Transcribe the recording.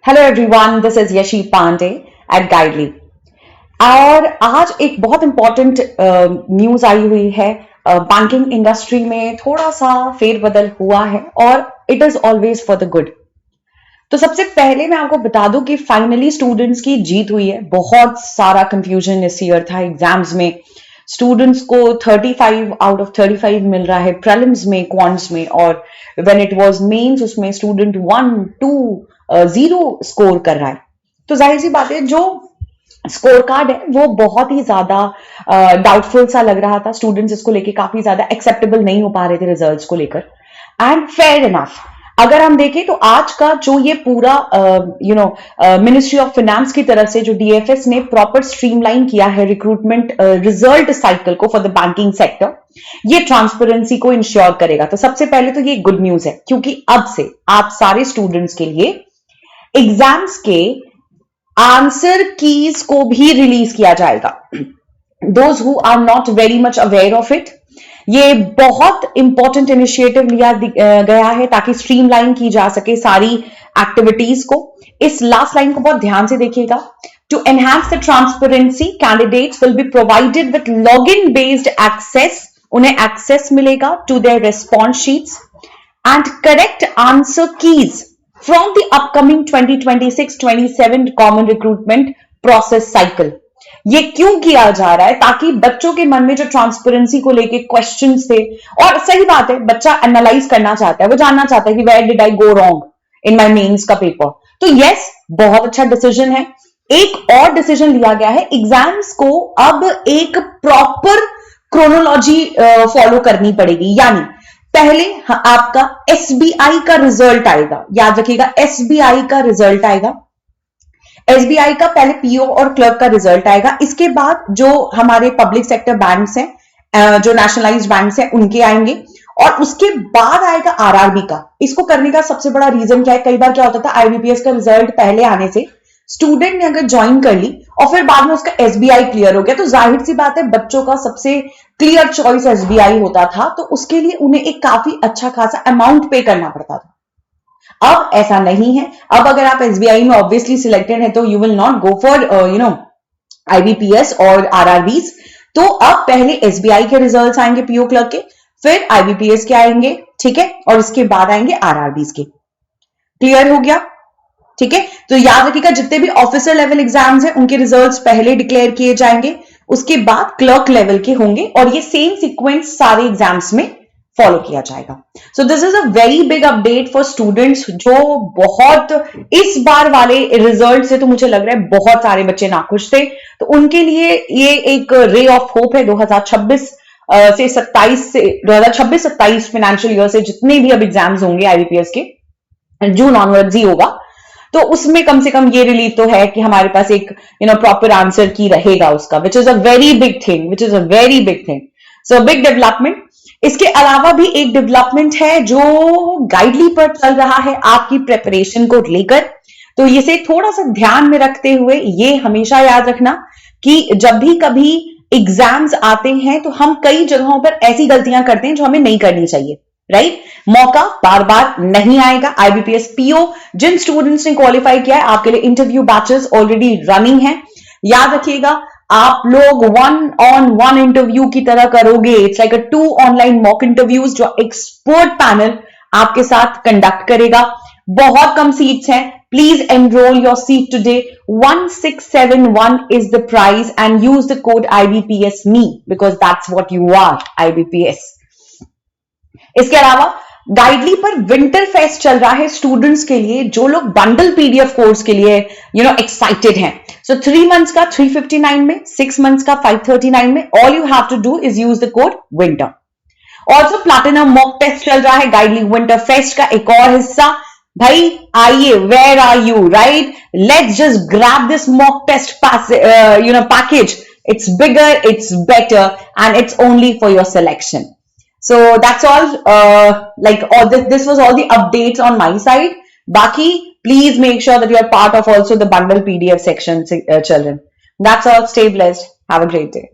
Hello everyone, this is Yashi Pandey at Guidely. और आज एक बहुत इंपॉर्टेंट न्यूज आई हुई है। बैंकिंग इंडस्ट्री में थोड़ा सा फेरबदल हुआ है और it is always for the good. तो सबसे पहले मैं आपको बता दूं कि फाइनली स्टूडेंट्स की जीत हुई है। बहुत सारा कंफ्यूजन इस ईयर था एग्जाम्स में। स्टूडेंट्स को 35 आउट ऑफ 35 मिल रहा है प्रीलिम्स में, क्वांट्स में, और व्हेन इट वाज मेंस उसमें स्टूडेंट 1 2 0 स्कोर कर रहा है। तो जाहिर सी बात है, जो स्कोर कार्ड है वो बहुत ही ज्यादा डाउटफुल सा लग रहा था। स्टूडेंट्स इसको लेके काफी ज्यादा एक्सेप्टेबल नहीं हो पा रहे थे रिजल्ट्स को लेकर। एंड फेयर इनफ, अगर हम देखें तो आज का जो ये पूरा मिनिस्ट्री ऑफ फाइनेंस की तरफ से जो डीएफएस ने प्रॉपर स्ट्रीमलाइन किया है रिक्रूटमेंट रिजल्ट साइकिल को फॉर द बैंकिंग सेक्टर, ये ट्रांसपेरेंसी को इंश्योर करेगा। तो सबसे पहले तो ये गुड न्यूज है, क्योंकि अब से आप सारे स्टूडेंट्स के लिए एग्जाम्स के आंसर कीज को भी रिलीज किया जाएगा। Those who are not very much aware of it, ये बहुत इंपॉर्टेंट इनिशिएटिव लिया गया है ताकि स्ट्रीमलाइन की जा सके सारी एक्टिविटीज को। इस लास्ट लाइन को बहुत ध्यान से देखिएगा। To enhance the transparency, candidates will be provided with login based access, उन्हें एक्सेस मिलेगा to their response sheets and correct answer keys from the upcoming 2026-27 common recruitment process cycle. ये क्यों किया जा रहा है? ताकि बच्चों के मन में जो ट्रांसपेरेंसी को लेके क्वेश्चंस थे, और सही बात है, बच्चा एनालाइज करना चाहता है, वो जानना चाहता है कि where did I go wrong in my mains का पेपर। तो यस, बहुत अच्छा डिसीजन है। एक और डिसीजन लिया गया है, एग्जाम्स को अब एक प्रॉपर क्रोनोलॉजी फॉलो करनी पड़ेगी। यानी पहले आपका एसबीआई का रिजल्ट आएगा, याद रखिएगा एसबीआई का रिजल्ट आएगा। एसबीआई का पहले पीओ और क्लर्क का रिजल्ट आएगा। इसके बाद जो हमारे पब्लिक सेक्टर बैंक्स हैं, जो नेशनलाइज्ड बैंक्स हैं, उनके आएंगे। और उसके बाद आएगा आरआरबी का। इसको करने का सबसे बड़ा रीजन क्या है? कई बार क्या होता था, आईबीपीएस का रिजल्ट पहले आने से स्टूडेंट ने अगर ज्वाइन कर ली और फिर बाद में उसका एसबीआई क्लियर हो गया, तो जाहिर सी बात है बच्चों का सबसे क्लियर चॉइस एसबीआई होता था। तो उसके लिए उन्हें एक काफी अच्छा खासा अमाउंट पे करना पड़ता था। अब ऐसा नहीं है। अब अगर आप एसबीआई में ऑब्वियसली सिलेक्टेड है तो you will not go for IBPS और आरआरबीज। तो अब पहले एसबीआई के रिजल्ट्स आएंगे पीओ क्लर्क के, फिर आईबीपीएस के आएंगे, ठीक है, और इसके बाद आएंगे आरआरबीज के। क्लियर हो गया? ठीक है, तो याद रखिएगा जितने भी ऑफिसर लेवल एग्जाम्स हैं उनके रिजल्ट्स पहले डिक्लेयर किए जाएंगे, उसके बाद क्लर्क लेवल के होंगे, और ये सेम सीक्वेंस सारे एग्जाम्स में फॉलो किया जाएगा। So this is a very big update for students, जो बहुत इस बार वाले रिजल्ट से तो मुझे लग रहा है बहुत सारे बच्चे नाखुश थे। तो उनके लिए ये एक रे ऑफ होप है। 2026 से 2027 फाइनेंशियल ईयर से जितने भी अब एग्जाम्स होंगे आईबीपीएस के, जून ऑनवर्ड्स ही होगा, तो उसमें कम से कम ये रिलीफ तो है कि हमारे पास एक प्रॉपर आंसर की रहेगा उसका, which is a very big thing, so big development. इसके अलावा भी एक डेवलपमेंट है जो गाइडली पर चल रहा है आपकी प्रिपरेशन को लेकर। तो इसे थोड़ा सा ध्यान में रखते हुए ये हमेशा याद रखना कि जब भी कभी एग्जाम्स आते हैं तो हम कई जगहों पर ऐसी गलतियां करते हैं जो हमें नहीं करनी चाहिए, राइट? मौका बार बार नहीं आएगा। आईबीपीएस पीओ जिन स्टूडेंट्स ने क्वालिफाई किया है, आपके लिए इंटरव्यू बैचेस ऑलरेडी रनिंग है। याद रखिएगा, आप लोग 1-on-1 इंटरव्यू की तरह करोगे। It's like 2 online mock interviews जो एक्सपर्ट पैनल आपके साथ कंडक्ट करेगा। बहुत कम सीट्स हैं, please enrol your seat today. 1671 is the price and use the code IBPSME because that's what you are, IBPS। इसके अलावा गाइडली पर विंटर फेस्ट चल रहा है स्टूडेंट्स के लिए, जो लोग बंडल पीडीएफ कोर्स के लिए एक्साइटेड हैं। सो 3 मंथ्स का 359 में, 6 मंथ्स का 539 में। All you have to do is use the code winter. Also platinum mock test चल रहा है गाइडली विंटर फेस्ट का एक और हिस्सा। भाई आइए, where are you, right? Let's just grab this mock test package. It's bigger, it's better, and it's only for your selection. So that's all. This was all the updates on my side. Baki, please make sure that you are part of also the bundle PDF section, children. That's all. Stay blessed. Have a great day.